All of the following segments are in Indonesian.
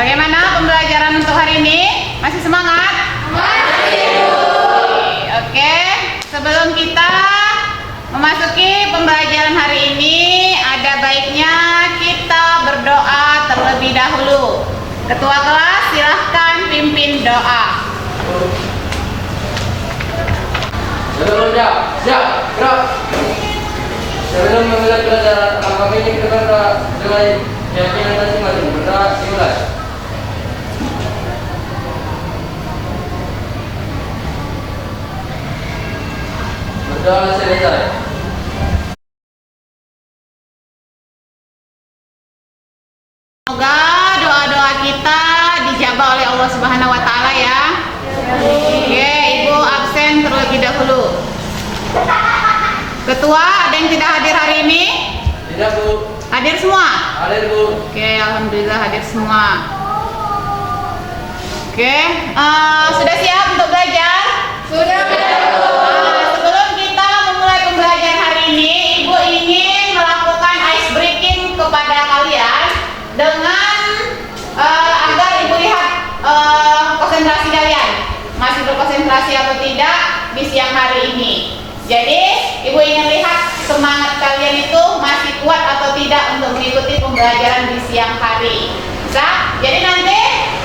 Bagaimana pembelajaran untuk hari ini? Masih semangat? Masih. Oke, sebelum kita memasuki pembelajaran hari ini, ada baiknya kita berdoa terlebih dahulu. Ketua kelas, silahkan pimpin doa. Siap, gerak. Sebelum memulai pelajaran, kami ini kita berdoa dengan keyakinan masing-masing. Berdoa dimulai. Berdoa selesai. Semoga doa-doa kita dijabah oleh Allah Subhanahu wa taala ya. Oke, Ibu absen terlebih dahulu. Ketua, ada yang tidak hadir hari ini? Tidak, Bu. Hadir semua? Hadir, Bu. Oke, alhamdulillah hadir semua. Oke, sudah siap untuk belajar? Sudah. Sebelum kita memulai pembelajaran hari ini, Ibu ingin melakukan ice breaking kepada kalian dengan agar Ibu lihat konsentrasi kalian masih berkonsentrasi atau tidak di siang hari ini. Jadi Ibu ingin lihat semangat kalian itu masih kuat atau tidak untuk mengikuti pembelajaran di siang hari. Bisa? Jadi nanti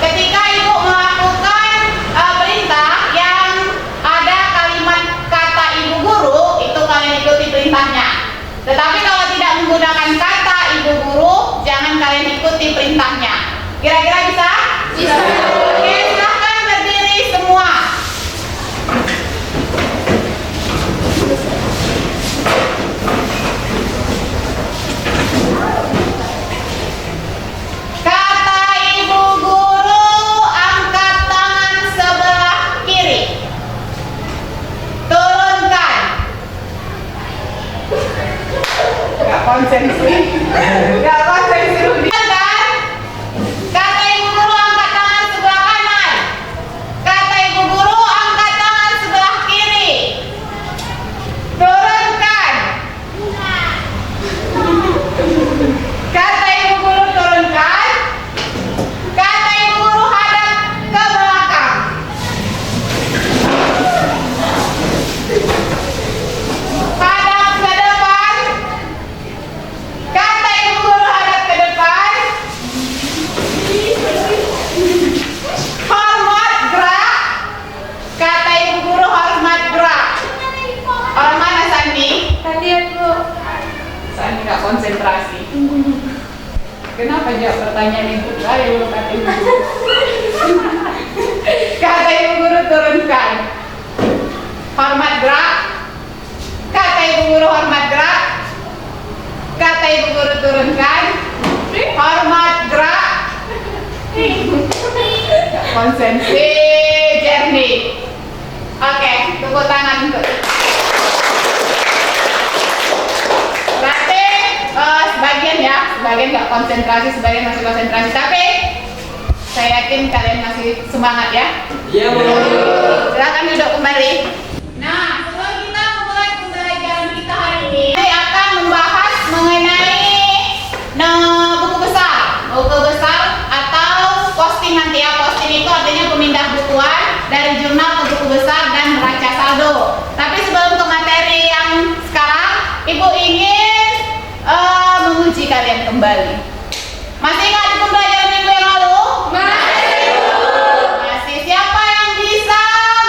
ketika Ibu melakukan perintah yang ada kalimat kata Ibu guru, itu kalian ikuti perintahnya. Tetapi kalau tidak menggunakan kata Ibu guru, jangan kalian ikuti perintahnya. Kira-kira bisa? Bisa. Oke, silahkan berdiri semua. Kata Ibu guru, angkat tangan sebelah kiri. Turunkan. Gak konsen sih. Gak konsen sih. Kata Ibu guru, angkat tangan sebelah kanan. Kata Ibu guru, angkat tangan sebelah kiri. Turunkan. Kata Ibu guru, turunkan. Kata Ibu guru, hadap ke belakang. Hadap ke depan. Kata Ibu guru, hadap ke depan. Hormat gerak. Kata Ibu guru, hormat gerak. Orang mana Sandi? Tadi aku Sandi nggak konsentrasi. Kenapa jawab pertanyaan Ibu? Ayo kata Ibu guru. Kata Ibu guru, turunkan. Hormat gerak. Kata Ibu guru, hormat gerak. Kata Ibu guru, turunkan. Hormat gerak. Konsentrasi jernih. Oke, tepuk tangan untuk. Berarti sebagian ya, sebagian nggak konsentrasi, sebagian masih konsentrasi. Tapi saya yakin kalian masih semangat ya. Iya, Bu. Silakan duduk kembali. Nah, sebelum kita memulai pembelajaran kita hari ini, saya akan membahas mengenai buku besar. Buku besar atau posting nanti ya. Posting itu artinya pemindah bukuan dari jurnal ke buku besar dan neraca saldo. Tapi sebelum ke materi yang sekarang, Ibu ingin menguji kalian kembali. Masih ingat di pembelajaran minggu yang lalu? Masih. Siapa yang bisa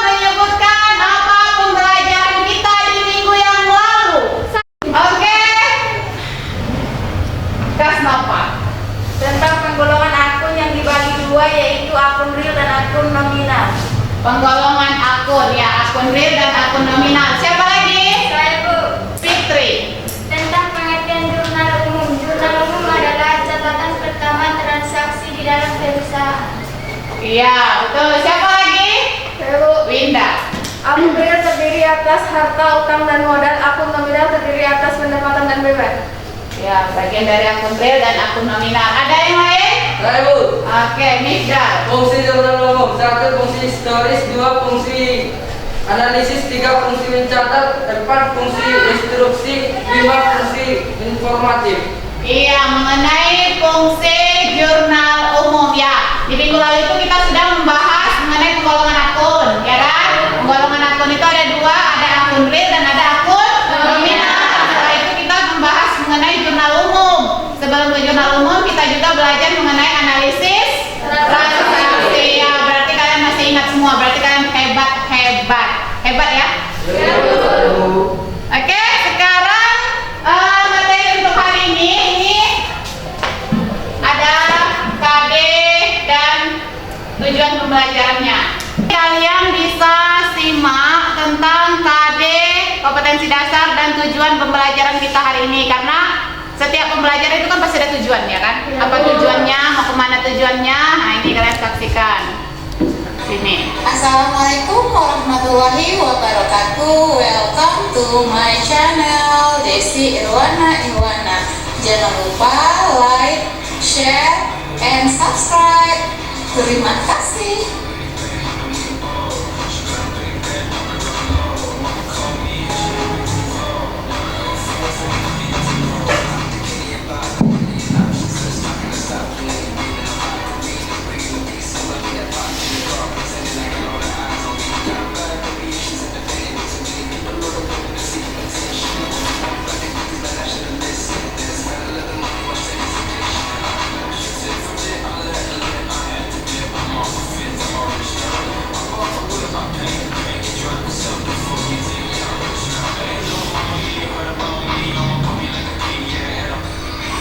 menyebutkan apa pembelajaran kita di minggu yang lalu? Oke. Gas napa? tentang penggolongan akun yang dibagi dua, yaitu akun real dan akun nominal. Penggolongan akun ya, akun real dan akun nominal. Siapa lagi? Saya, Bu. Fitri. Tentang pengertian jurnal umum. Jurnal umum adalah catatan pertama transaksi di dalam perusahaan. Iya, betul. Siapa lagi? Saya, Bu. Winda. Akun real terdiri atas harta, utang, dan modal. Akun nominal terdiri atas pendapatan dan beban. Ya, bagian dari akun real dan akun nominal. Ada yang lain? Saya, Bu. Oke, Mifdal. Fungsi jurnal umum. 1. Fungsi historis. 2. Fungsi analisis. 3. Fungsi mencatat. 4. Fungsi instruksi. 5. Fungsi informatif. Iya, mengenai fungsi jurnal umum ya. juga belajar mengenai analisis transaksi. Ya, berarti kalian masih ingat semua. Berarti kalian hebat ya. Oke, sekarang materi untuk hari ini ada KD dan tujuan pembelajarannya. Kalian bisa simak tentang KD, kompetensi dasar, dan tujuan pembelajaran kita hari ini, karena setiap pembelajaran itu kan pasti ada tujuan, ya kan? Apa tujuannya, mau kemana tujuannya? Nah, ini kalian saksikan. Sini. Assalamualaikum warahmatullahi wabarakatuh. Welcome to my channel Desi Irwana. Jangan lupa like, share, and subscribe. Terima kasih.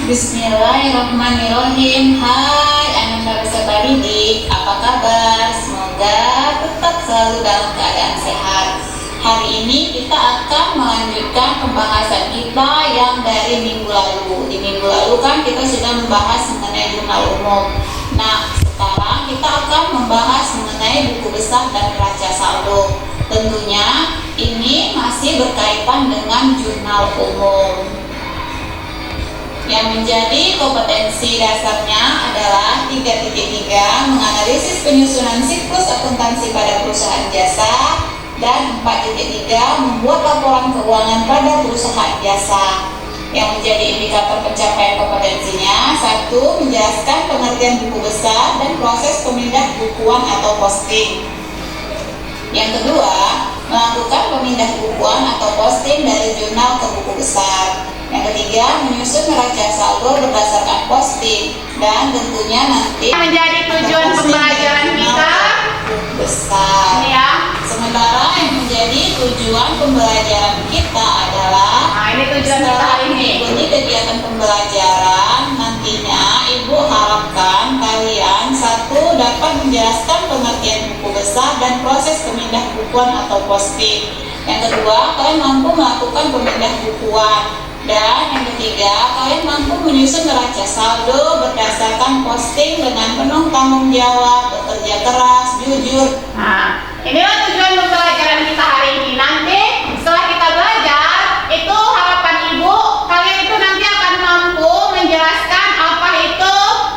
Bismillahirrahmanirrahim. Hai Ananda beserta Didik, apa kabar? Semoga tetap selalu dalam keadaan sehat. Hari ini kita akan melanjutkan pembahasan kita yang dari minggu lalu. Di minggu lalu kan kita sudah membahas mengenai jurnal umum. Nah, sekarang kita akan membahas mengenai buku besar dan neraca saldo. Tentunya ini masih berkaitan dengan jurnal umum. Yang menjadi kompetensi dasarnya adalah 3.3 menganalisis penyusunan siklus akuntansi pada perusahaan jasa, dan 4.3 membuat laporan keuangan pada perusahaan jasa. Yang menjadi indikator pencapaian kompetensinya: 1. Menjelaskan pengertian buku besar dan proses pemindah bukuan atau posting. Yang kedua, melakukan pemindah bukuan atau posting dari jurnal ke buku besar. Yang ketiga, menyusun neraca saldo berdasarkan posting, dan tentunya nanti Menjadi tujuan pembelajaran kita besar. ini ya. Sementara yang menjadi tujuan pembelajaran kita adalah Nah, ini tujuan kita setelah hari ini. mengikuti kegiatan pembelajaran, nantinya Ibu harapkan kalian 1. Dapat menjelaskan pengertian buku besar dan proses pemindah bukuan atau posting. Yang kedua, kalian mampu melakukan pemindah bukuan. Dan yang ketiga, kalian mampu menyusun neraca saldo berdasarkan posting dengan penuh tanggung jawab, bekerja keras, jujur. Nah, inilah tujuan pembelajaran kita hari ini. Nanti setelah kita belajar, itu harapan Ibu, kalian itu nanti akan mampu menjelaskan apa itu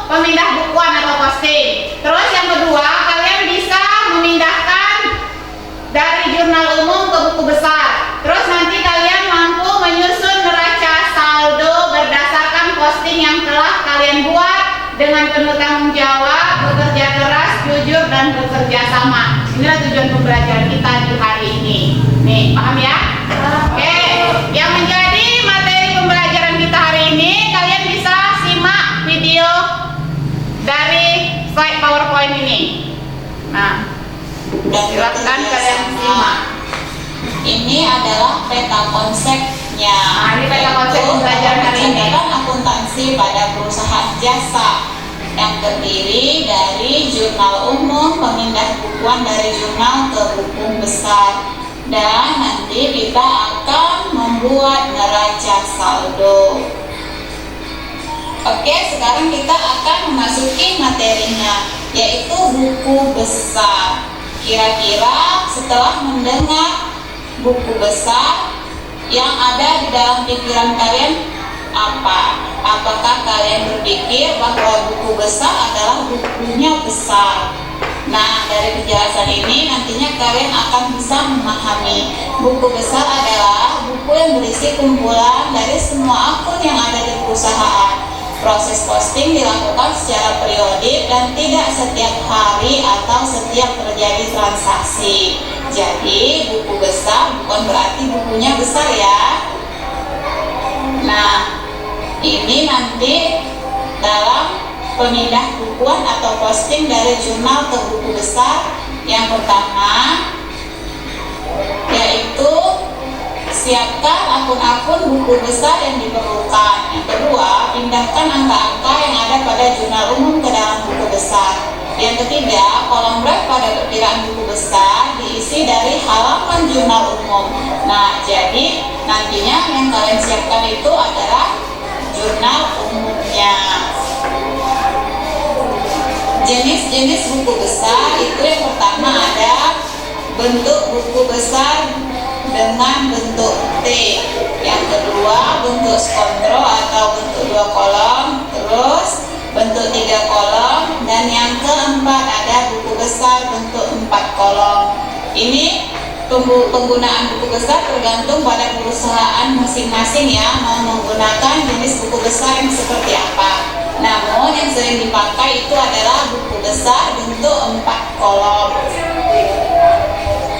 pemindah bukuan atau posting. Terus yang kedua, kalian bisa memindahkan dari jurnal umum ke buku besar. Terus nanti kalian mampu menyusun neraca saldo berdasarkan posting yang telah kalian buat dengan penuh tanggung jawab, bekerja keras, jujur, dan bekerja sama. Inilah tujuan pembelajaran kita di hari ini. Nih, paham ya? Oke, yang menjadi materi pembelajaran kita hari ini, kalian bisa simak video dari slide PowerPoint ini. Nah, Dan silakan bekerja kalian sama. simak. Ini adalah peta konsepnya. Nah, ini peta konsep yaitu pembelajaran hari ini. pencatatan akuntansi pada perusahaan jasa yang terdiri dari jurnal umum, pemindah bukuan dari jurnal ke buku besar, dan nanti kita akan membuat neraca saldo. Oke, sekarang kita akan memasuki materinya, yaitu buku besar. Kira-kira setelah mendengar buku besar, yang ada di dalam pikiran kalian apa? Apakah kalian berpikir bahwa buku besar adalah bukunya besar? Nah, dari penjelasan ini nantinya kalian akan bisa memahami buku besar adalah buku yang berisi kumpulan dari semua akun yang ada di perusahaan. Proses posting dilakukan secara periodik dan tidak setiap hari atau setiap terjadi transaksi. Jadi buku besar bukan berarti bukunya besar ya. Nah, ini nanti dalam pemindah bukuan atau posting dari jurnal ke buku besar. Yang pertama yaitu siapkan akun-akun buku besar yang diperlukan. Yang kedua, pindahkan angka-angka yang ada pada jurnal umum ke dalam buku besar. Yang ketiga, kolom drive pada perkiraan buku besar diisi dari halaman jurnal umum. Nah, jadi nantinya yang kalian siapkan itu adalah jurnal umumnya. Jenis-jenis buku besar itu yang pertama ada bentuk buku besar dengan bentuk T. Yang kedua bentuk skontro atau bentuk 2 kolom, terus bentuk 3 kolom, dan yang keempat ada buku besar bentuk 4 kolom. Ini penggunaan buku besar tergantung pada perusahaan masing-masing ya, mau menggunakan jenis buku besar yang seperti apa. Namun yang sering dipakai itu adalah buku besar bentuk 4 kolom.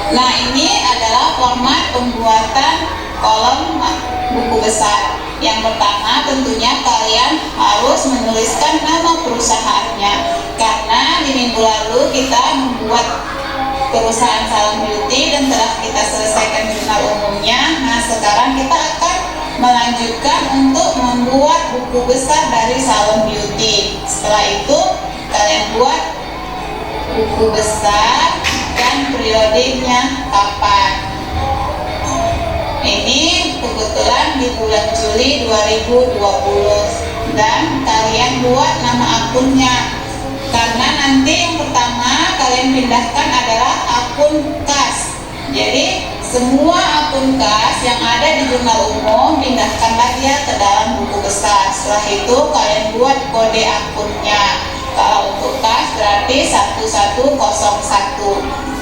Nah, ini adalah format pembuatan kolom buku besar. Yang pertama tentunya kalian harus menuliskan nama perusahaannya, karena di minggu lalu kita membuat perusahaan Salon Beauty dan telah kita selesaikan jurnal umumnya. Nah, sekarang kita akan melanjutkan untuk membuat buku besar dari Salon Beauty. Setelah itu kalian buat buku besar dan periodenya kapan. Ini kebetulan di bulan Juli 2020 dan kalian buat nama akunnya, karena nanti yang pertama kalian pindahkan adalah akun kas. Jadi semua akun kas yang ada di jurnal umum pindahkanlah dia ke dalam buku besar. Setelah itu kalian buat kode akunnya. Kalau untuk kas berarti 1101.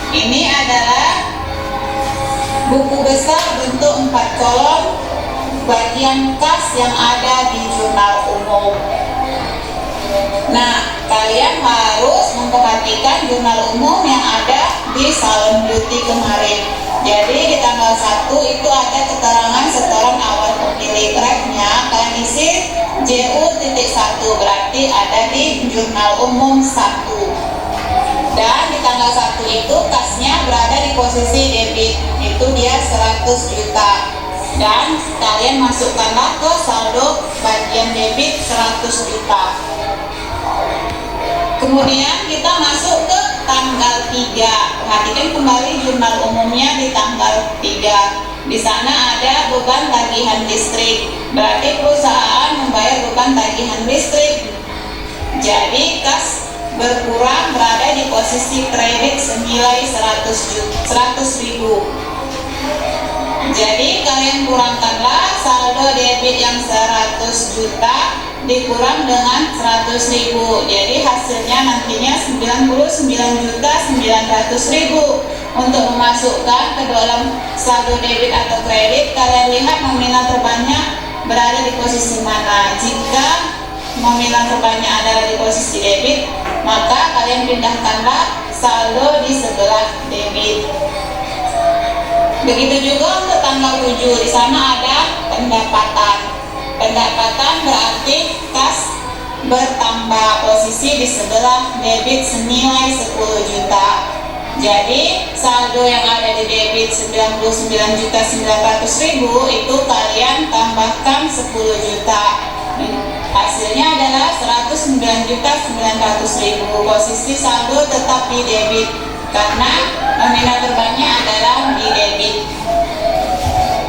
Ini adalah buku besar bentuk 4 kolom bagian kas yang ada di jurnal umum. Nah, kalian harus memperhatikan jurnal umum yang ada di Salon Beauty kemarin. Jadi di tanggal 1 itu ada keterangan setoran awal pemilik. Refnya kalian isi JU.1, berarti ada di jurnal umum 1. Dan di tanggal 1 itu kasnya berada di posisi debit, itu dia 100 juta. Dan kalian masukkanlah ke saldo bagian debit 100 juta. Kemudian kita masuk ke tanggal 3. Perhatikan kembali jurnal umumnya di tanggal 3. Di sana ada beban tagihan listrik. Berarti perusahaan membayar beban tagihan listrik. Jadi kas berkurang berada di posisi kredit senilai 100.000. Jadi kalian kurangkanlah saldo debit yang 100 juta dikurang dengan 100.000. Jadi hasilnya nantinya 99.900.000. Untuk memasukkan ke dalam saldo debit atau kredit, kalian lihat nominal terbanyak berada di posisi mana. Jika nominal terbanyak adalah di posisi debit, maka kalian pindahkanlah saldo di sebelah debit. Begitu juga untuk tanggal 7, di sana ada pendapatan. Pendapatan berarti kas bertambah, posisi di sebelah debit senilai 10 juta. Jadi saldo yang ada di debit 99.900.000 itu kalian tambahkan 10 juta. Hasilnya adalah 109.900.000. Posisi saldo tetap di debit karena nominal terbanyak adalah di debit.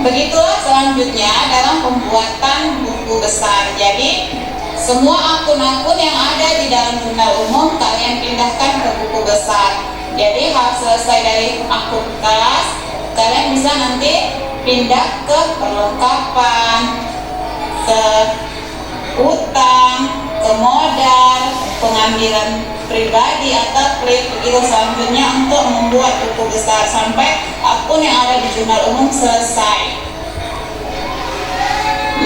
Begitulah selanjutnya dalam pembuatan buku besar. Jadi semua akun-akun yang ada di dalam jurnal umum kalian pindahkan ke buku besar. Jadi harus selesai dari akun kas, kalian bisa nanti pindah ke perlengkapan, ke utang, ke modal, pengambilan pribadi atau kredit. Begitu selanjutnya untuk membuat buku besar sampai akun yang ada di jurnal umum selesai.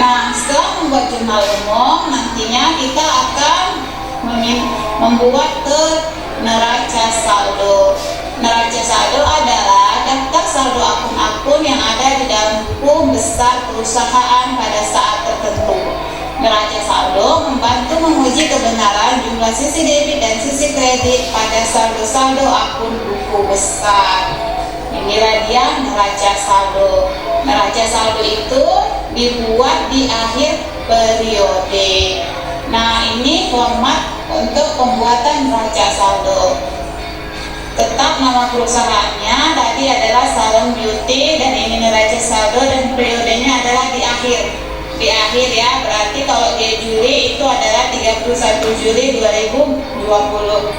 Nah, setelah membuat jurnal umum, nantinya kita akan membuat neraca saldo. Neraca saldo adalah daftar saldo akun-akun yang ada di dalam buku besar perusahaan pada saat tertentu. Neraca saldo membantu menguji kebenaran jumlah sisi debit dan sisi kredit pada saldo-saldo akun buku besar. Inilah dia neraca saldo. Neraca saldo itu dibuat di akhir periode. Nah, ini format untuk pembuatan neraca saldo. Tetap nama perusahaannya tadi adalah Salon Beauty, dan ini neraca saldo dan periodenya adalah di akhir. Di akhir ya, berarti kalau di Juli itu adalah 31 Juli 2020.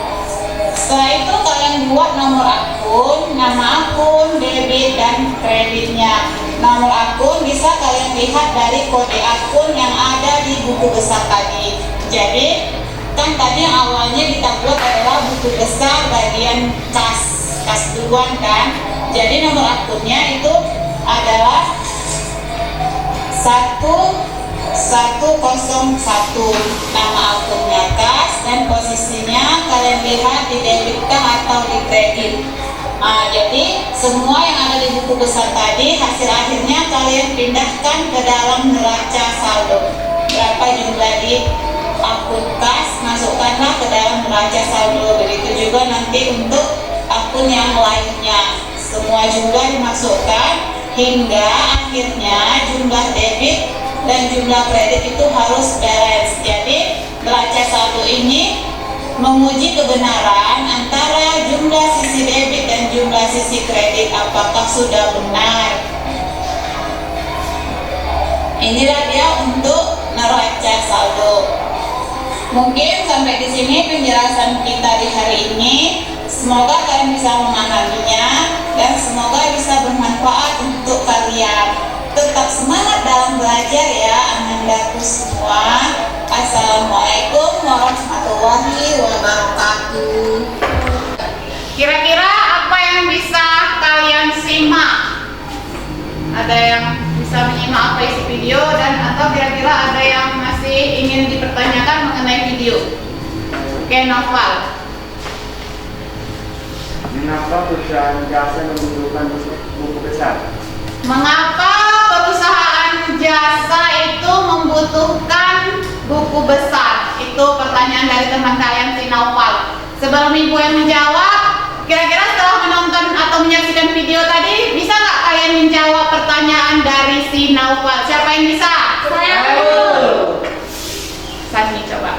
Setelah itu kalian buat nomor akun, nama akun, debit dan kreditnya. Nomor akun bisa kalian lihat dari kode akun yang ada di buku besar tadi. Jadi kan tadi yang awalnya kita buat adalah buku besar bagian kas duluan kan. Jadi nomor akunnya itu adalah 1101, nama akunnya kas, dan posisinya kalian lihat di debitkan atau di kredit. Nah, jadi semua yang ada di buku besar tadi hasil akhirnya kalian pindahkan ke dalam neraca saldo. Berapa jumlah di akun kas, masukkanlah ke dalam neraca saldo. Begitu juga nanti untuk akun yang lainnya, semua jumlah dimasukkan hingga akhirnya jumlah debit dan jumlah kredit itu harus balance. Jadi neraca saldo ini menguji kebenaran antara jumlah sisi debit dan jumlah sisi kredit apakah sudah benar. Inilah dia untuk neraca saldo. Mungkin sampai di sini penjelasan kita di hari ini. Semoga kalian bisa memahaminya dan semoga bisa bermanfaat untuk kalian. Tetap semangat dalam belajar ya anandaku semua. Assalamualaikum warahmatullahi wabarakatuh. Kira-kira apa yang bisa kalian simak? Ada yang bisa menyimak apa isi video, dan atau kira-kira ada yang masih ingin dipertanyakan mengenai video? Oke, Noval. Mengapa perusahaan jasa membutuhkan buku besar? Mengapa perusahaan jasa itu membutuhkan buku besar? Itu pertanyaan dari teman kalian si Naufal. Sebelum ibu yang menjawab, kira-kira setelah menonton atau menyaksikan video tadi, bisa nggak kalian menjawab pertanyaan dari si Naufal? Siapa yang bisa? Saya Sani, coba.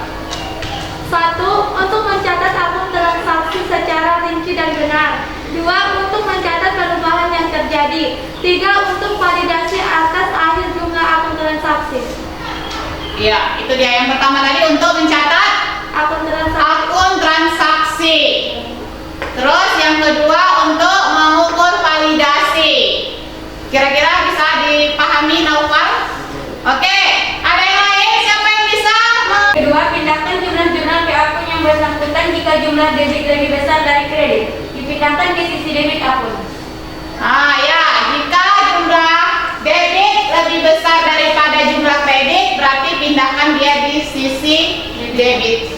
1. Untuk mencatat akun transaksi secara rinci dan benar. 2. Untuk mencatat perubahan yang terjadi. 3. Untuk validasi atas akhir jumlah akun transaksi. Iya, itu dia yang pertama tadi, untuk mencatat Akun transaksi. akun transaksi. Terus yang kedua untuk mengukur validasi. Kira-kira bisa dipahami Naufal? Oke, ada yang lain? Siapa yang bisa? Kedua, pindahkan jumlah-jumlah ke akun yang bersangkutan jika jumlah debit lebih besar dari kredit. Dipindahkan ke sisi debit akun. Ah ya, jika jumlah debit lebih besar daripada jumlah kredit, berarti pindahkan dia di sisi debit.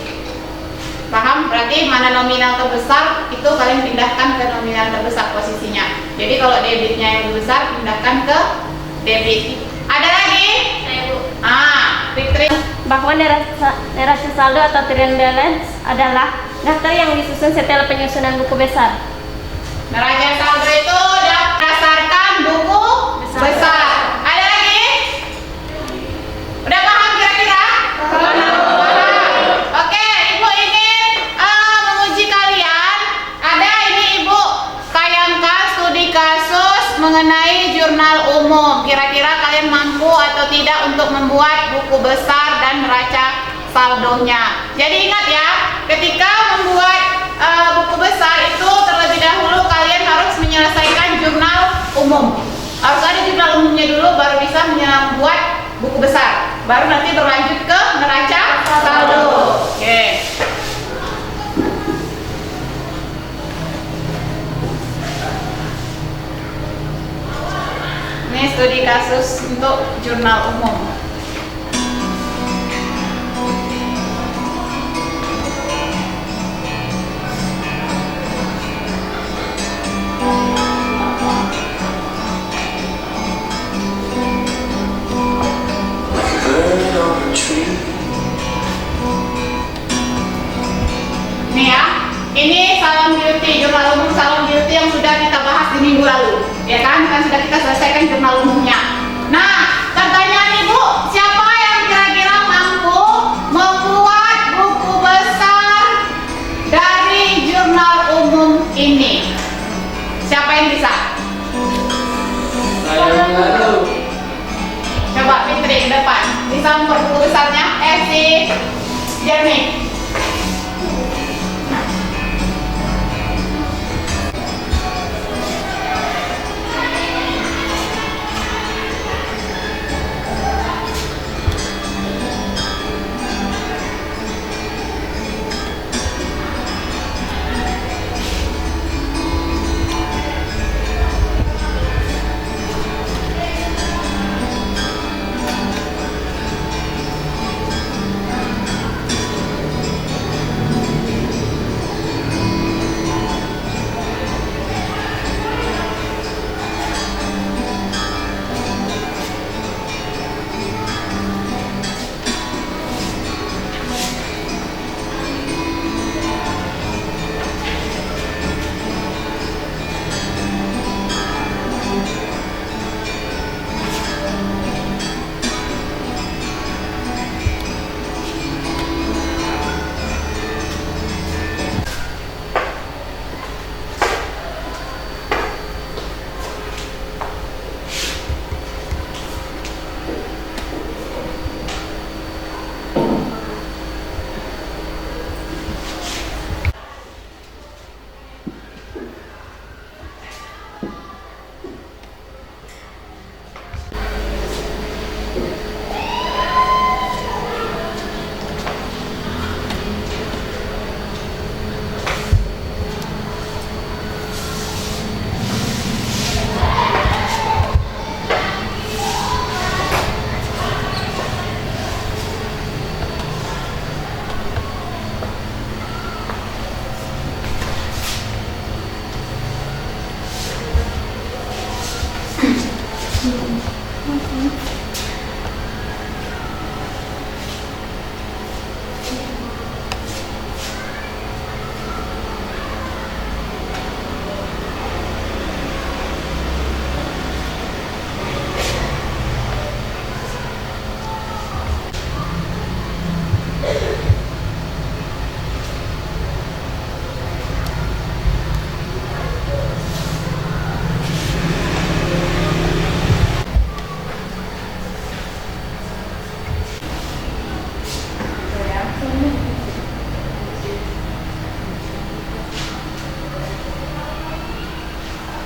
Paham? Berarti mana nominal terbesar itu kalian pindahkan ke nominal terbesar posisinya. Jadi kalau debitnya yang lebih besar, pindahkan ke debit. Ada lagi? Fitri. Bahwa neraca saldo atau trial balance adalah daftar yang disusun setelah penyusunan buku besar. Neraca saldo itu berdasarkan buku besar. Ada lagi? Udah paham kira-kira? Oke, ibu ingin menguji kalian. Ada ini ibu tayangkan studi kasus mengenai jurnal umum. Kira-kira kalian mampu atau tidak untuk membuat buku besar dan neraca saldonya. Jadi ingat ya, ketika membuat buku besar itu terlebih dahulu kalian harus menyelesaikan jurnal umum. Harus ada jurnal umumnya dulu, baru bisa membuat buku besar. Baru nanti berlanjut ke neraca saldo. Oke. Ini studi kasus untuk jurnal umum. Bird on a tree Ini Salon Beauty, jurnal umum Salon Beauty yang sudah kita bahas di minggu lalu, ya kan? Kan sudah kita selesaikan jurnal umumnya. Nah, pertanyaan Ibu, siapa yang kira-kira mampu membuat buku besar dari jurnal umum ini? Siapa yang bisa? Saya baru. Coba Fitri ke depan, bisa membuat buku besarnya? Si Jeremy.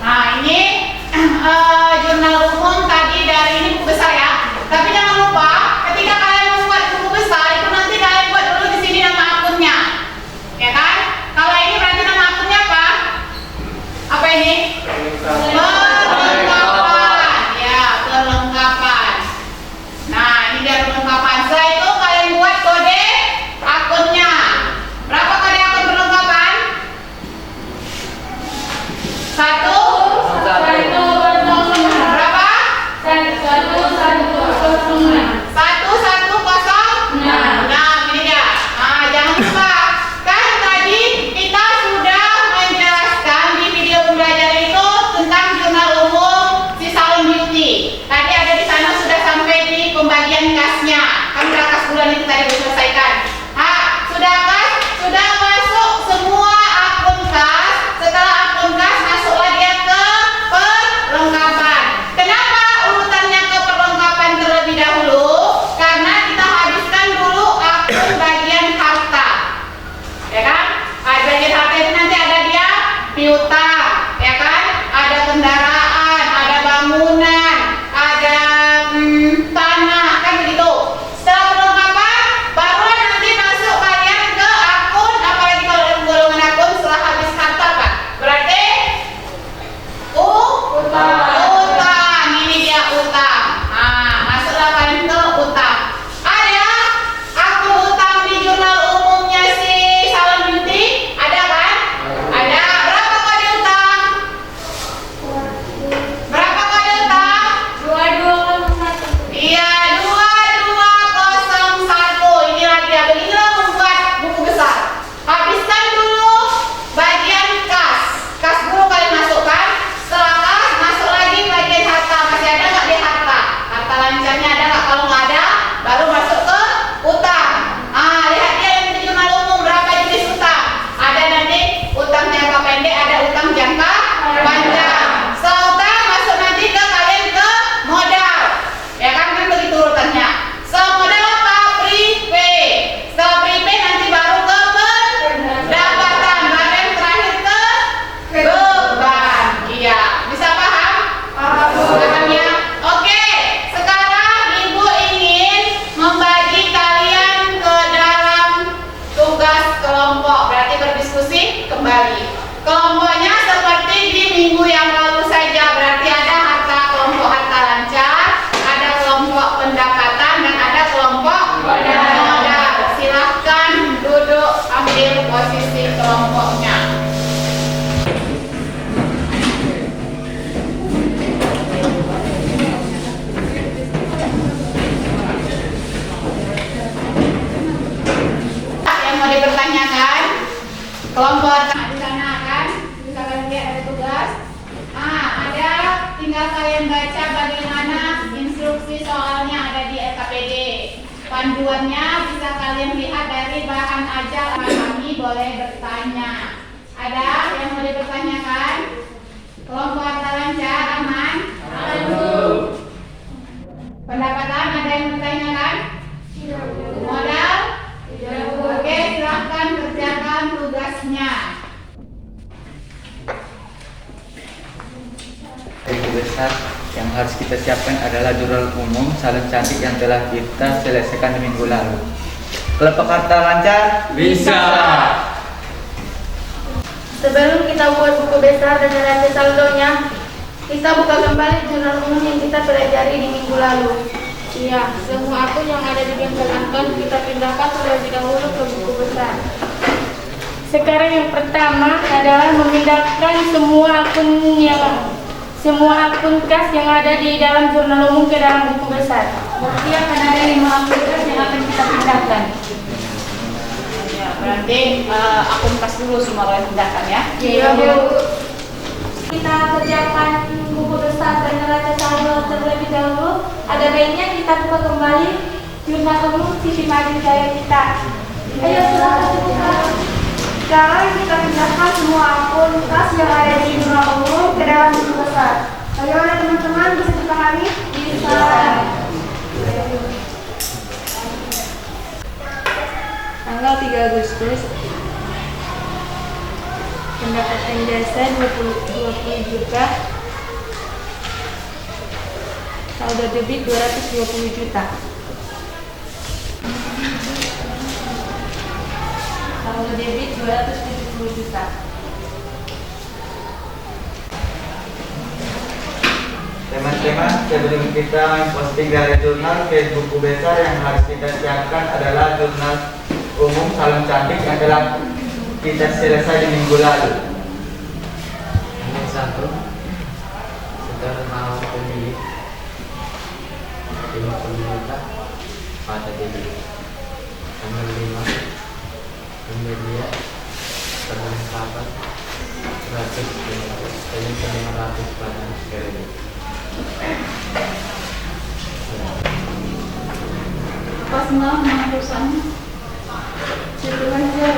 Nah, ini jurnal umum tadi dari ini buku besar ya. Tapi jangan lupa ketika kalian membuat buku besar itu nanti kalian buat dulu di sini nama akunnya, ya kan? Kalau ini berarti nama akunnya apa? Apa ini? Perlengkapan, ya perlengkapan. Nah, ini dia perlengkapan. Setelah itu kalian buat kode akunnya. Berapa kode akun perlengkapan? 1. Berapa? 110. Nah, ini dia. Nah, jangan lupa. Kan tadi kita sudah menjelaskan di video pembelajaran itu tentang jurnal umum si Salon Beauty. Tadi ada di sana sudah sampai di pembagian kasnya. Kan udah kas bulan itu tadi diselesaikan. Sudah kas? Sudah masuk semua akun kas. Setelah akun kas masuklah dia ke perlengkapan. Kenapa urutannya ke perlengkapan terlebih dahulu? Karena kita habiskan dulu akun bagian harta, ya kan? Bagian harta itu nanti ada dia piutang, ya kan? Ada kendaraan, ada bangunan, ada tanah, kan begitu. Setelah perlengkapan, barulah nanti masuk kalian ke akun, apalagi kalau ada golongan akun setelah habis harta, Pak. Berarti utang, ini dia utang. Nah, masuklah kalian ke utang. Ada akun utang di jurnal umumnya si Salon Beauty? Ada kan? Ada. Berapa kode utang? berdiskusi kembali. Kelompoknya seperti di minggu yang lalu saja, berarti ada kelompok harta lancar, ada kelompok pendekatan, dan ada kelompok modal. Silahkan duduk, ambil posisi kelompoknya. Yang mau dipertanyakan, kelompok di sana kan, bisa kalian lihat ada tugas. Ada, tinggal kalian baca bagaimana instruksi soalnya ada di LKPD. Panduannya bisa kalian lihat dari bahan ajar. Kami boleh bertanya. Ada yang mau dipertanyakan? Kelompok harta lancar aman? Aman. Pendapatan ada yang bertanyakan? Modal? Oke, silahkan kerjakan tugasnya. Besar yang harus kita siapkan adalah jurnal umum salon cantik yang telah kita selesaikan di minggu lalu. Kelompok harta lancar Bisa. Sebelum kita buat buku besar dan neraca saldonya, kita buka kembali jurnal umum yang kita pelajari di minggu lalu. Iya, semua akun yang ada di bengkel Anton kita pindahkan terlebih dahulu ke buku besar. Sekarang yang pertama adalah memindahkan semua akun kas yang ada di dalam jurnal umum ke dalam buku besar. Berarti akan ada 5 akun kas yang akan kita pindahkan. Ya, berarti akun kas dulu semua kalian pindahkan ya. Iya, Bu. Kita kerjakan buku besar dan neraca saldo terlebih dahulu. Ada baiknya kita buka kembali jurnal umum Siti Madinjaya kita. Ayo silakan dibuka. Sekarang kita pindahkan semua akun kas yang ada di jurnal umum ke dalam buku besar. Bagaimana teman-teman, bisa dipahami? Bisa. Tanggal 3 Agustus pendapatan jasa 20 juta, saldo debit 220 juta, saldo debit 270 juta. Teman-teman, sebelum kita posting dari jurnal ke buku besar, yang harus kita siapkan adalah jurnal umum salon cantik yang telah kita selesai di minggu lalu. Nomor 1, saudara nama pemilik 50 juta pada debit. Nomor 5, pembelian perlengkapan 100 juta dan 500 pada kredit. Pas nama perusahaan itu aja.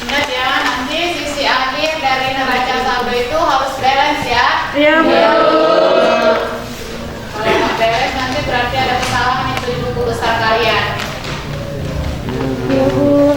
Ingat ya, nanti sisi akhir dari neraca saldo itu harus balance ya. Iya, Bu. Kalau nggak balance nanti berarti ada kesalahan itu di buku besar kalian. Iya, Bu.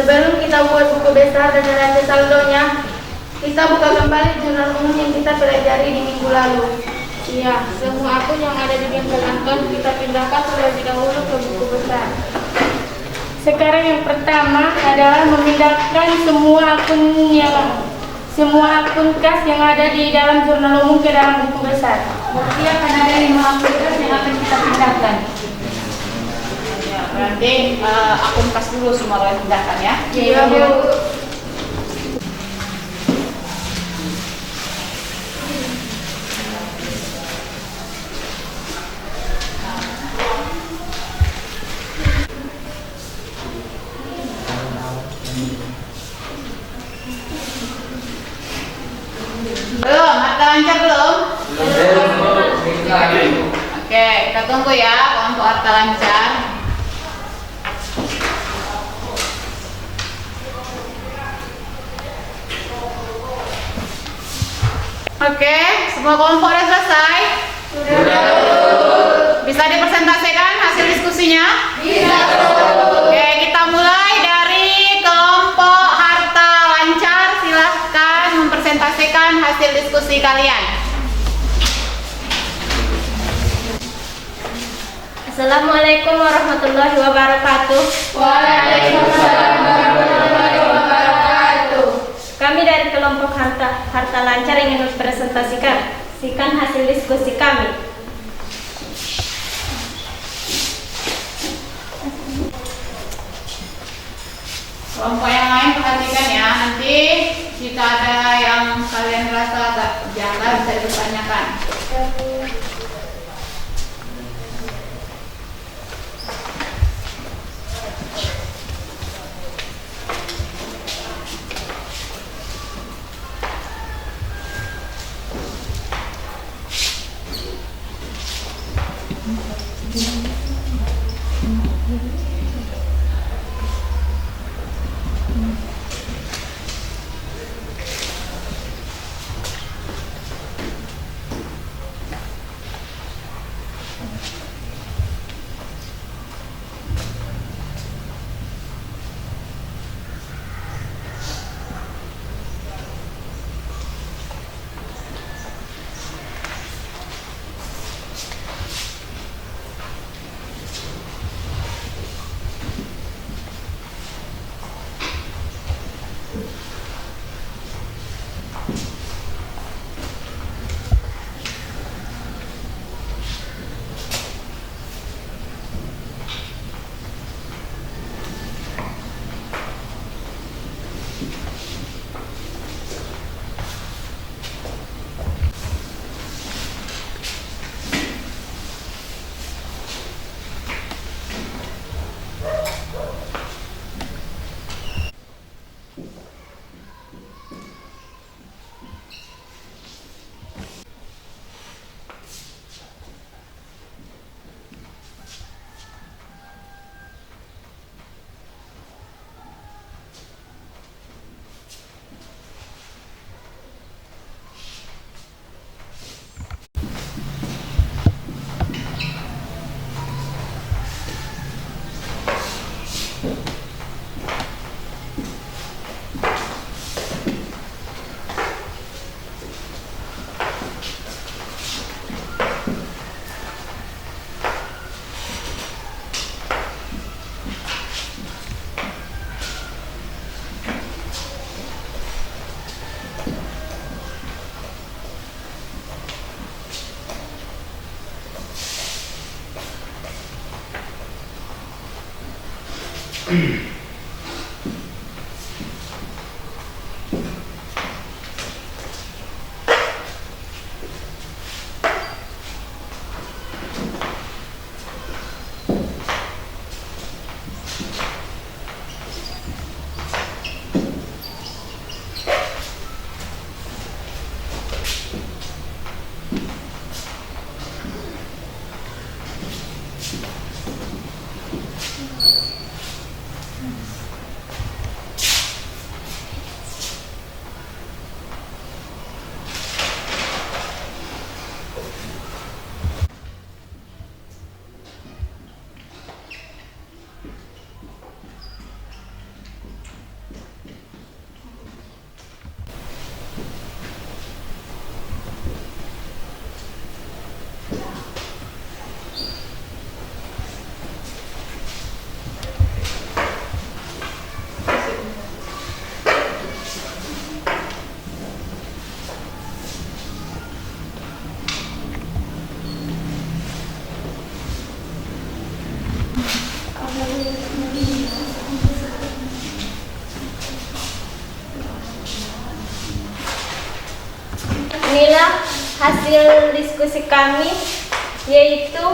Sebelum kita buat buku besar dan neraca saldonya, kita buka kembali jurnal umum yang kita pelajari di minggu lalu. Iya, semua akun yang ada di bengkel Anton kita pindahkan terlebih dahulu ke buku besar. Sekarang yang pertama adalah memindahkan semua akun kas yang ada di dalam jurnal umum ke dalam buku besar. Berarti akan ada 5 akun kas yang akan kita pindahkan. Ya, berarti akun kas dulu semua boleh pindahkan ya. Iya, Bu. Belum, harta lancar belum? Oke, kita tunggu ya kelompok harta lancar. Oke, semua kelompok udah selesai? Sudah. Bisa dipresentasikan hasil diskusinya? Bisa. Oke, kita mulai dari kelompok harta lancar. Silahkan mempresentasikan hasil diskusi kalian. Assalamualaikum warahmatullahi wabarakatuh. Waalaikumsalam warahmatullahi wabarakatuh. Kami dari kelompok harta lancar ingin mempresentasikan hasil diskusi kami. Kelompok yang lain perhatikan ya. Nanti jika ada yang kalian rasa agak janggal bisa dipertanyakan. hasil diskusi kami yaitu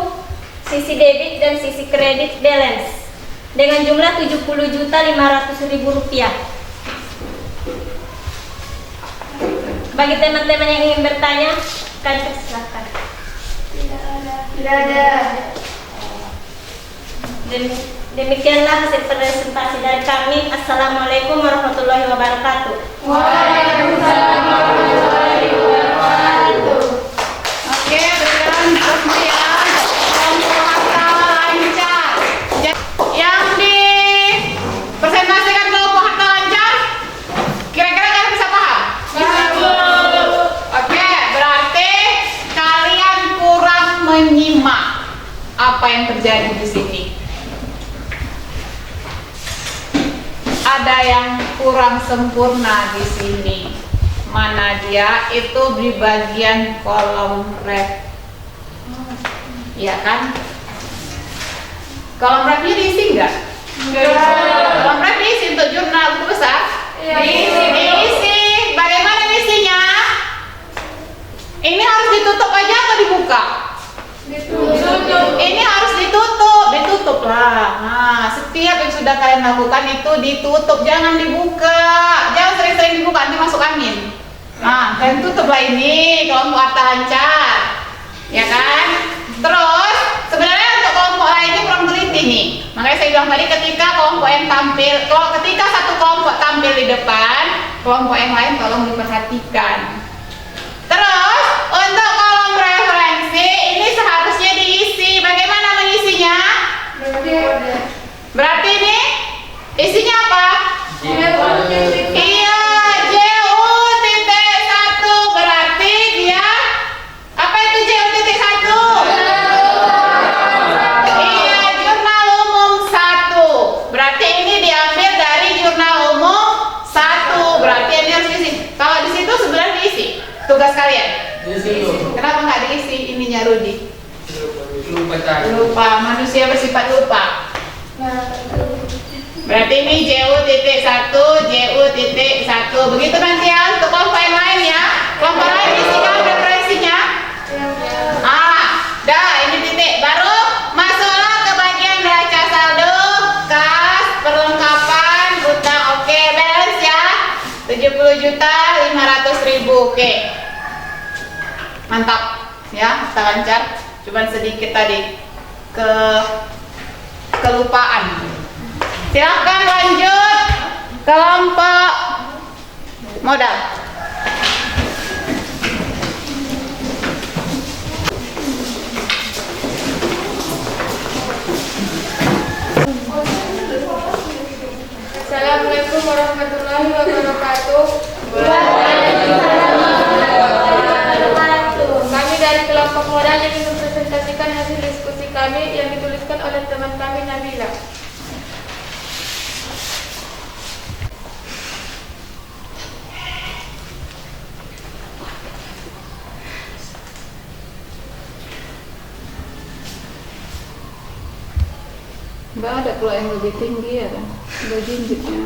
sisi debit dan sisi kredit balance dengan jumlah Rp70.500.000. Bagi teman-teman yang ingin bertanya, kalian silakan. Tidak ada. Demikianlah hasil presentasi dari kami. Assalamualaikum warahmatullahi wabarakatuh. Waalaikumsalam warahmatullahi wabarakatuh. Oke, berikan kemudian kelompok harta lancar. Yang dipresentasikan kelompok harta lancar, kira-kira kalian bisa paham? Oke, berarti kalian kurang menyimak apa yang terjadi di sini. Ada yang kurang sempurna di sini. Mana dia? Itu di bagian kolom ref. Iya kan? Kolom refnya diisi nggak? Kolom ref diisi untuk jurnal buku besar? Diisi. Bagaimana isinya? Ini harus ditutup aja atau dibuka? Ini harus ditutup lah. Nah, setiap yang sudah kalian lakukan itu ditutup, jangan dibuka. Jangan sering-sering dibuka, nanti masuk angin. Nah, kalian tutuplah ini kelompok harta lancar, ya kan? Terus sebenarnya untuk kelompok lainnya kurang teliti nih. Makanya saya bilang tadi ketika kelompok yang tampil, ketika satu kelompok tampil di depan, kelompok yang lain tolong diperhatikan. Terus untuk kolom referensi ini seharusnya diisi. Bagaimana mengisinya? Berarti ini isinya apa? Iya, JU.1. Berarti dia apa itu JU.1? Iya, jurnal umum 1. Berarti ini diambil dari jurnal umum 1. Berarti ini harus diisi. Kalau di situ sebenarnya diisi tugas kalian. Kenapa nggak diisi ininya, Rudi? Lupa, manusia bersifat lupa. Berarti ini JU.1, JU.1. Begitu nanti ya untuk kelompok yang lain ya. Kelompok lain isikan referensinya. Dah ini titik. Baru masuklah ke bagian neraca saldo, kas, perlengkapan, utang. Oke, balance ya. 70.500.000. Oke. Mantap ya, kita lancar. Cuman sedikit tadi kelupaan. Silahkan lanjut kelompok modal. Assalamualaikum warahmatullahi wabarakatuh. Kami dari kelompok modal yang ingin mempresentasikan hasil diskusi kami yang dituliskan oleh teman kami Nabila. Mbak ada pula yang lebih tinggi ya kan? Udah jinjitnya.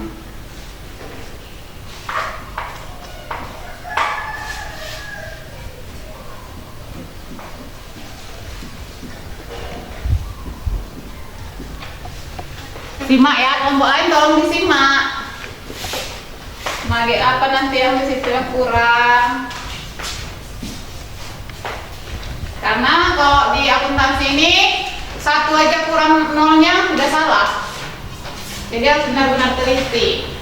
Simak ya, kelompok lain tolong disimak. Mage apa nanti yang di situ yang kurang? Karena kalau di akuntansi ini satu aja kurang nolnya udah salah. Jadi harus benar-benar teliti.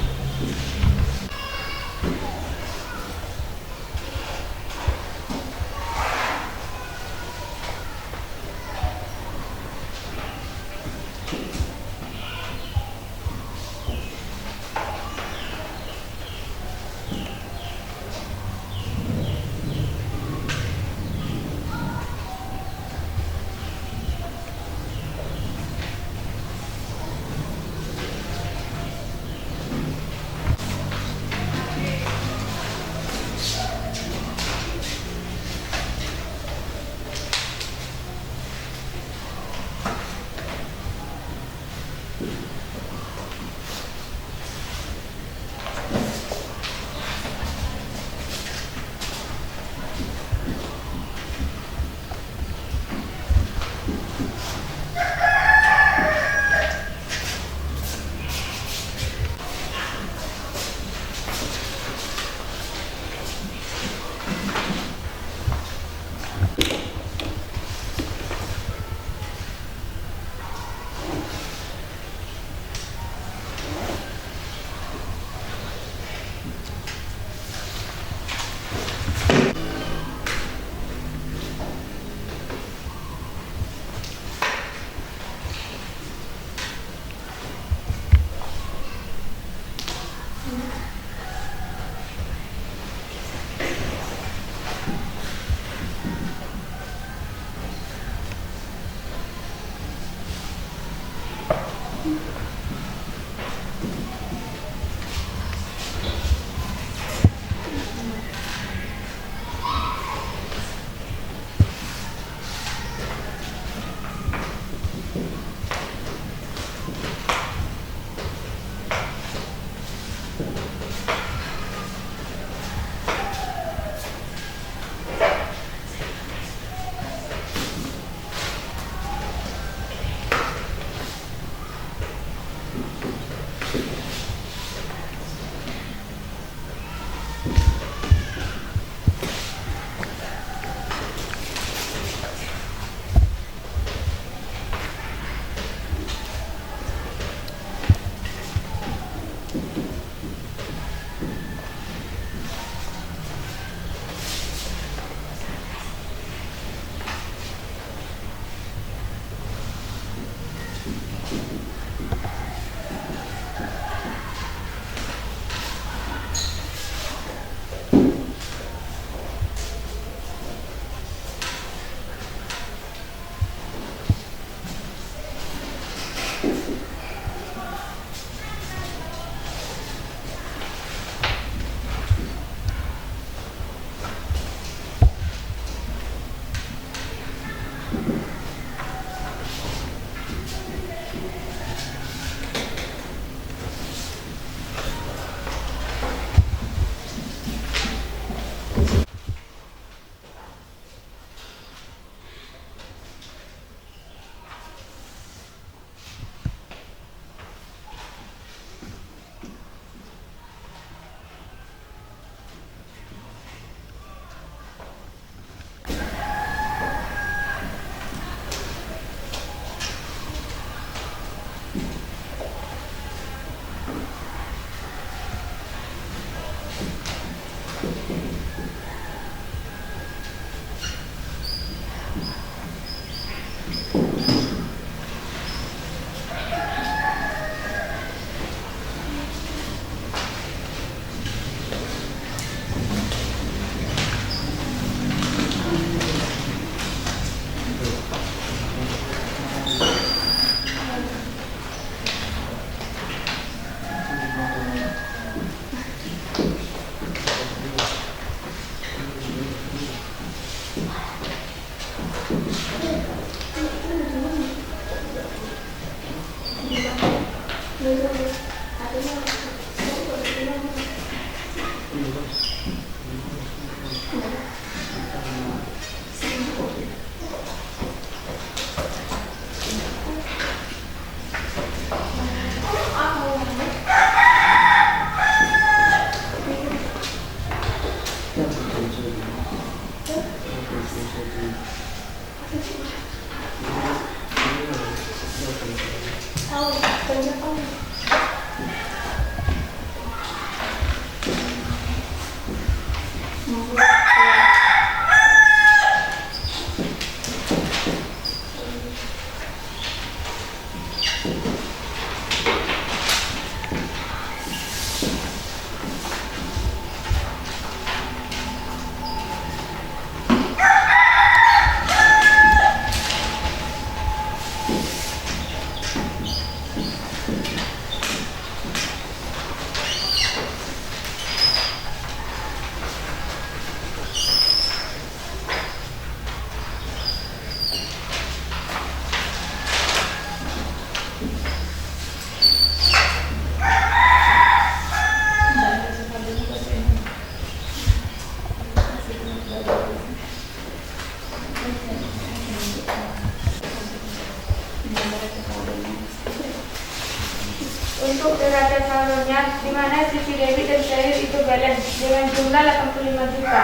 neraca saldonya, di mana sisi debit dan kredit itu balance dengan jumlah 85 juta.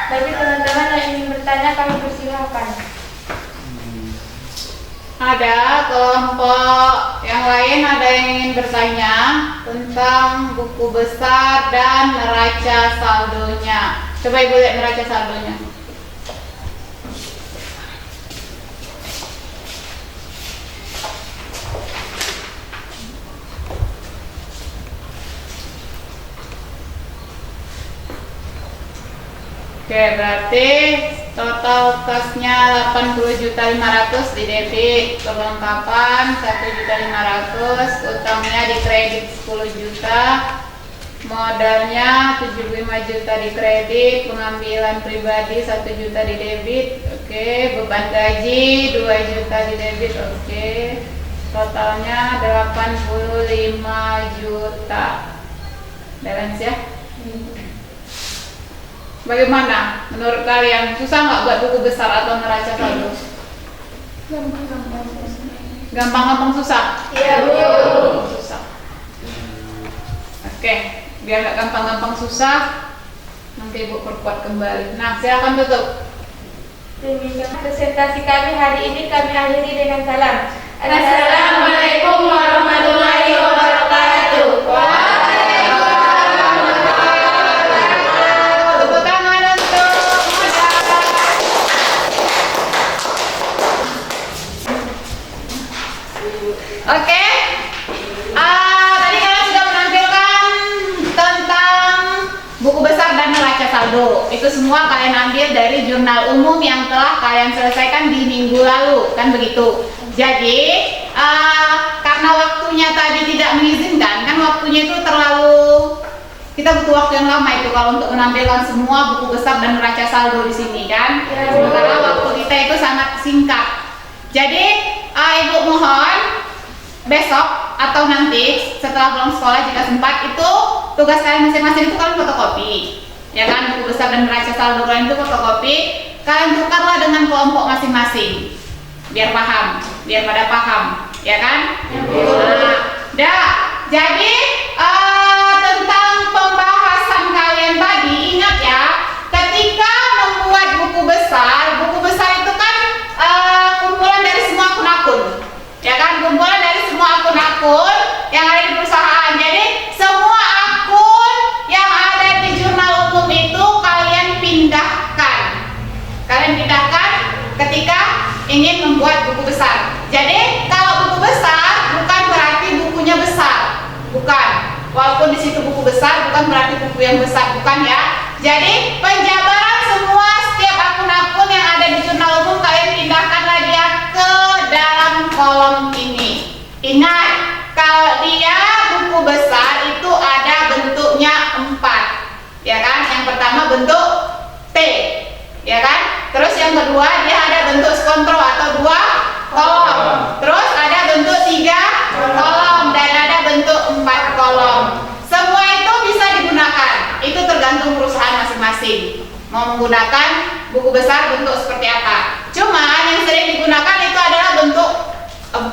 Bagi teman-teman yang ingin bertanya, kami persilahkan. Ada kelompok yang lain ada yang ingin bertanya tentang buku besar dan neraca saldonya. Coba Ibu lihat neraca saldonya. Oke, berarti total kasnya 80.500.000 di debit, perlengkapan 1.500.000, utangnya di kredit 10 juta, modalnya 75 juta di kredit, pengambilan pribadi 1 juta di debit, oke, beban gaji 2 juta di debit, oke, totalnya 85 juta. Balance ya. Bagaimana menurut kalian? Susah nggak buat buku besar atau neraca saldo? Gampang-gampang susah? Iya, Bu. Susah. Oke, biar nggak gampang-gampang susah, nanti Ibu perkuat kembali. Nah, silakan tutup. Demikian presentasi kami hari ini, kami akhiri dengan salam. Assalamualaikum warahmatullahi wabarakatuh. Tepuk tangan untuk modal. Oke, tadi kalian sudah menampilkan tentang buku besar dan neraca saldo. Itu semua kalian ambil dari jurnal umum yang telah kalian selesaikan di minggu lalu, kan begitu. Jadi, karena waktunya tadi tidak mengizinkan, kan waktunya itu terlalu, kita butuh waktu yang lama itu kalau untuk menampilkan semua buku besar dan neraca saldo di sini kan. Karena waktu kita itu sangat singkat. Jadi, Ibu mohon besok atau nanti setelah pulang sekolah jika sempat itu tugas kalian masing-masing itu kalian fotokopi, ya kan, buku besar dan neraca saldo kalian itu fotokopi, kalian tukarlah dengan kelompok masing-masing biar paham, biar pada paham, ya kan? Nah, jadi tentang pembahasan kalian tadi, ingat ya, ketika membuat buku besar itu kan kumpulan dari semua akun-akun, ya kan, kumpulan dari semua akun-akun yang ada di perusahaan. Jadi semua akun yang ada di jurnal umum itu kalian pindahkan ketika ingin membuat buku besar. Jadi kalau buku besar bukan berarti bukunya besar, bukan. Walaupun di situ buku besar bukan berarti buku yang besar, bukan ya. Jadi penjabaran semua setiap akun-akun yang ada di jurnal umum kalian pindahkanlah dia ke dalam kolom ini. Ingat, kalau dia buku besar itu ada bentuknya 4, ya kan? Yang pertama bentuk T, ya kan? Terus yang kedua dia ada bentuk skontro atau 2 kolom. Terus ada bentuk 3 kolom dan ada bentuk 4 kolom. Semua itu bisa digunakan. Itu tergantung perusahaan masing-masing mau menggunakan buku besar bentuk seperti apa. Cuma yang sering digunakan itu adalah bentuk 4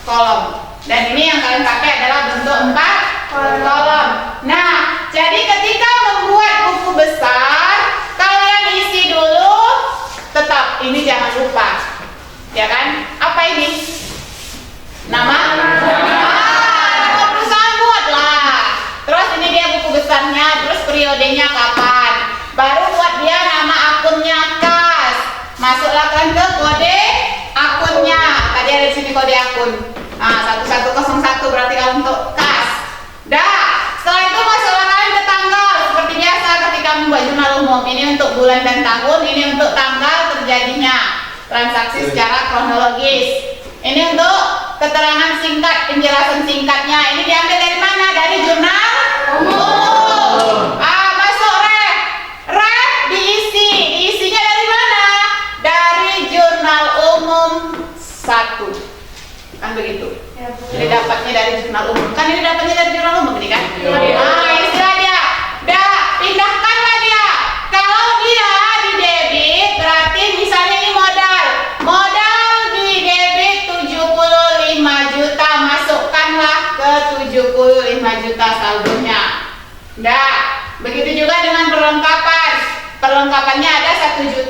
kolom. Dan ini yang kalian pakai adalah bentuk 4 kolom. Nah, jadi ketika membuat buku besar, kalian isi dulu, tetap ini jangan lupa, ya kan? Apa ini? Nama perusahaan buatlah. Terus ini dia buku besarnya, terus periodenya kapan. Baru buat dia nama akunnya kas. Masuklah kan ke kode akunnya. Tadi ada di sini kode akun. Nah, 1101 berarti kalau untuk kas. Setelah itu masuklah kalian ke tanggal seperti biasa ketika membuat jurnal umum. Ini untuk bulan dan tahun, ini untuk tanggal terjadinya transaksi secara kronologis. Ini untuk keterangan singkat, penjelasan singkatnya. Ini diambil dari mana? Dari jurnal umum. Masuk ref diisinya dari mana? Dari jurnal umum 1. Kan begitu. Jadi dapatnya dari jurnal umum. Kan ini dapatnya dari jurnal umum ini kan? Istilah dia. Pindahkanlah dia. Kalau dia di debit berarti misalnya ini modal di debit 75 juta, masukkanlah ke 75 juta saldonya. Nah, begitu juga dengan perlengkapan. Perlengkapannya ada 1.500.000.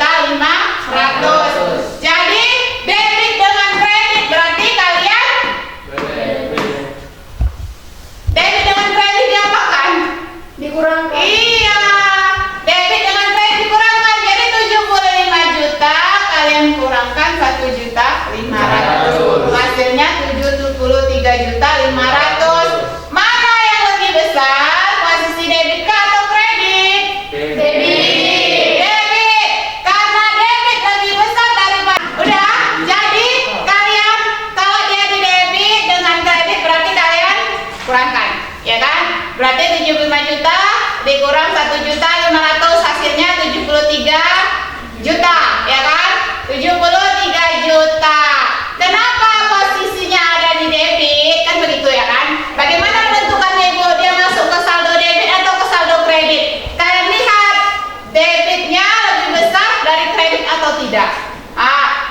Jadi debit dengan kredit berarti kalian debit dengan kredit diapakan? Dikurangkan. Iya, debit dengan kredit dikurangkan. Jadi 75 juta kalian kurangkan 1.500.000. Hasilnya 73.500.000. Mana yang lebih besar? Posisi debit atau kredit? Debit. Debit. Karena debit lebih besar daripada. Udah. Jadi kalian kalau dia di debit dengan kredit berarti kalian kurangkan, ya kan? Berarti 75 juta dikurang 1.500.000 hasilnya 73 juta, ya kan? 73 juta. Kenapa posisinya ada di debit? Kan begitu ya kan? Bagaimana menentukannya Ibu? Dia masuk ke saldo debit atau ke saldo kredit? Kalian lihat debitnya lebih besar dari kredit atau tidak?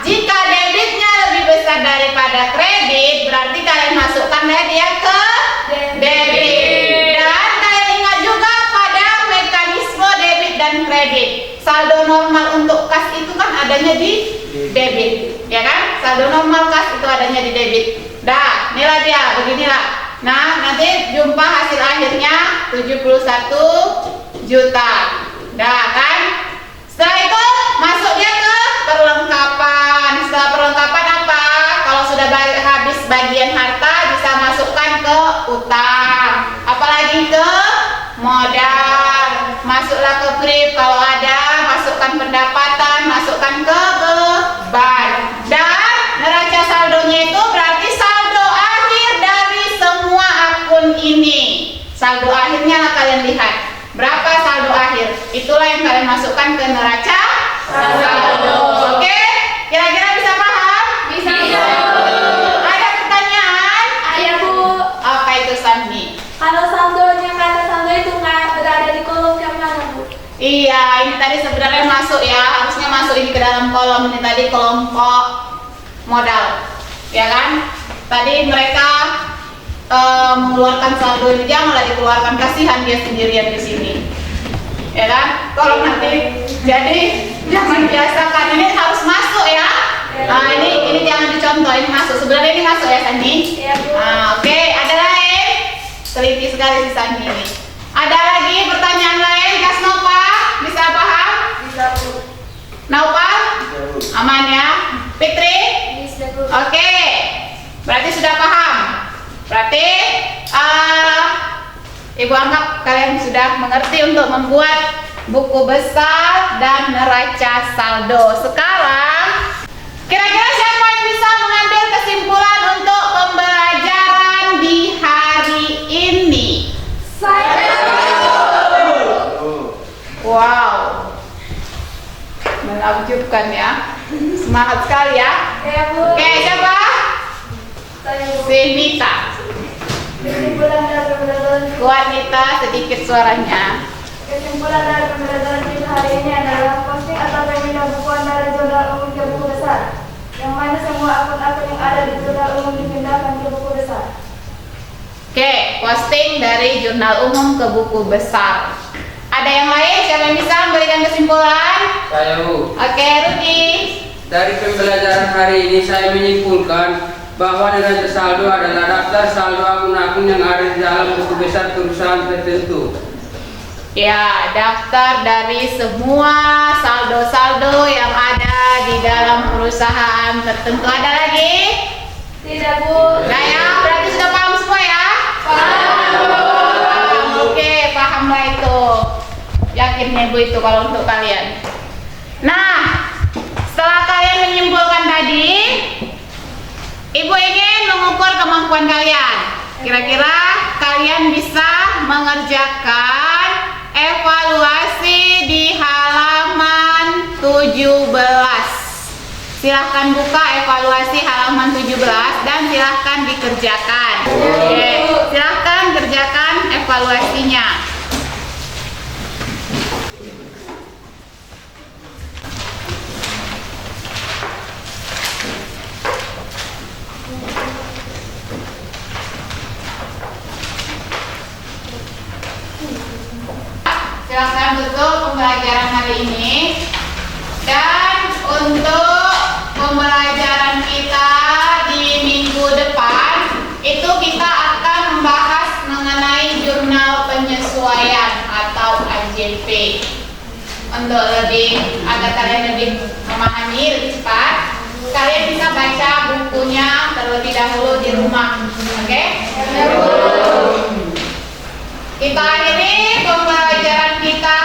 Jika debitnya lebih besar daripada kredit, berarti kalian masukkan dia ke debit. Dan kalian ingat juga pada mekanisme debit dan kredit. Saldo normal untuk kas itu kan adanya di debit, ya kan? Saldo normal kas itu adanya di debit. Dah, inilah dia, beginilah. Nah, nanti jumpa hasil akhirnya 71 juta. Dah kan? Setelah itu masuk dia ke perlengkapan. Setelah perlengkapan apa? Kalau sudah habis bagian harta bisa masukkan ke utang. Apalagi ke modal. Masuklah ke PRIP kalau ada, masukkan pendapatan, masukkan ke beban. Dan neraca saldonya itu berarti saldo akhir dari semua akun ini. Saldo akhirnya lah kalian lihat. Berapa saldo akhir? Itulah yang kalian masukkan ke neraca saldo. Oke? Kira-kira bisa paham? Bisa. Ada pertanyaan? Iya Bu. Apa itu Sandi? Kalau saldonya kata saldo itu nggak berada di kolom yang mana Bu? Iya, ini tadi sebenarnya masuk ya, harusnya masuk ini ke dalam kolom ini tadi kelompok modal, ya kan? Tadi mereka mengeluarkan saldo ini, dia malah dikeluarkan, kasihan dia sendirian di sini, ya kan? Tolong nanti, jadi jangan biasakan ini harus masuk ya. Nah ini jangan dicontoh, ini masuk. Sebenarnya ini masuk ya Sandi. Iya Bu. Oke, ada lain? Teliti sekali si Sandi ini. Ada lagi pertanyaan lain? Kas Nova bisa paham? Bisa Bu. Nova? Aman ya? Fitri? Bisa Bu. Oke, berarti sudah paham. Berarti Ibu anggap kalian sudah mengerti untuk membuat buku besar dan neraca saldo. Sekarang kira-kira siapa yang bisa mengambil kesimpulan untuk pembelajaran di hari ini? Wow, menakjubkan ya. Semangat sekali ya. Iya Bu. Oke, siapa? Saya Bu. Si Nita. Kesimpulan dari pembelajaran Kuat Nita, sedikit suaranya. Kesimpulan dari pembelajaran kita hari ini adalah posting atau pemindah buku dari jurnal umum ke buku besar, yang mana semua akun-akun yang ada di jurnal umum dipindahkan ke buku besar. Oke, posting dari jurnal umum ke buku besar. Ada yang lain? Siapa yang bisa memberikan kesimpulan? Saya Bu. Oke, Rudi. Dari pembelajaran hari ini saya menyimpulkan bahwa neraca saldo adalah daftar saldo akun-akun yang ada di dalam buku besar perusahaan tertentu. Ya, daftar dari semua saldo-saldo yang ada di dalam perusahaan tertentu. Ada lagi? Tidak Bu. Nah ya, berarti sudah paham semua ya? Paham. Oke, pahamlah itu. Yakin Ibu itu kalau untuk kalian. Nah, setelah kalian menyimpulkan tadi, Ibu ingin mengukur kemampuan kalian. Kira-kira kalian bisa mengerjakan evaluasi di halaman 17. Silahkan buka evaluasi halaman 17 dan silahkan dikerjakan. Oke, silahkan kerjakan evaluasinya. Silakan tutup pembelajaran hari ini. Dan untuk pembelajaran kita di minggu depan itu kita akan membahas mengenai jurnal penyesuaian atau AJP. Untuk agar kalian lebih memahami lebih cepat, kalian bisa baca bukunya terlebih dahulu di rumah. Oke? Kita akhiri pembelajaran kita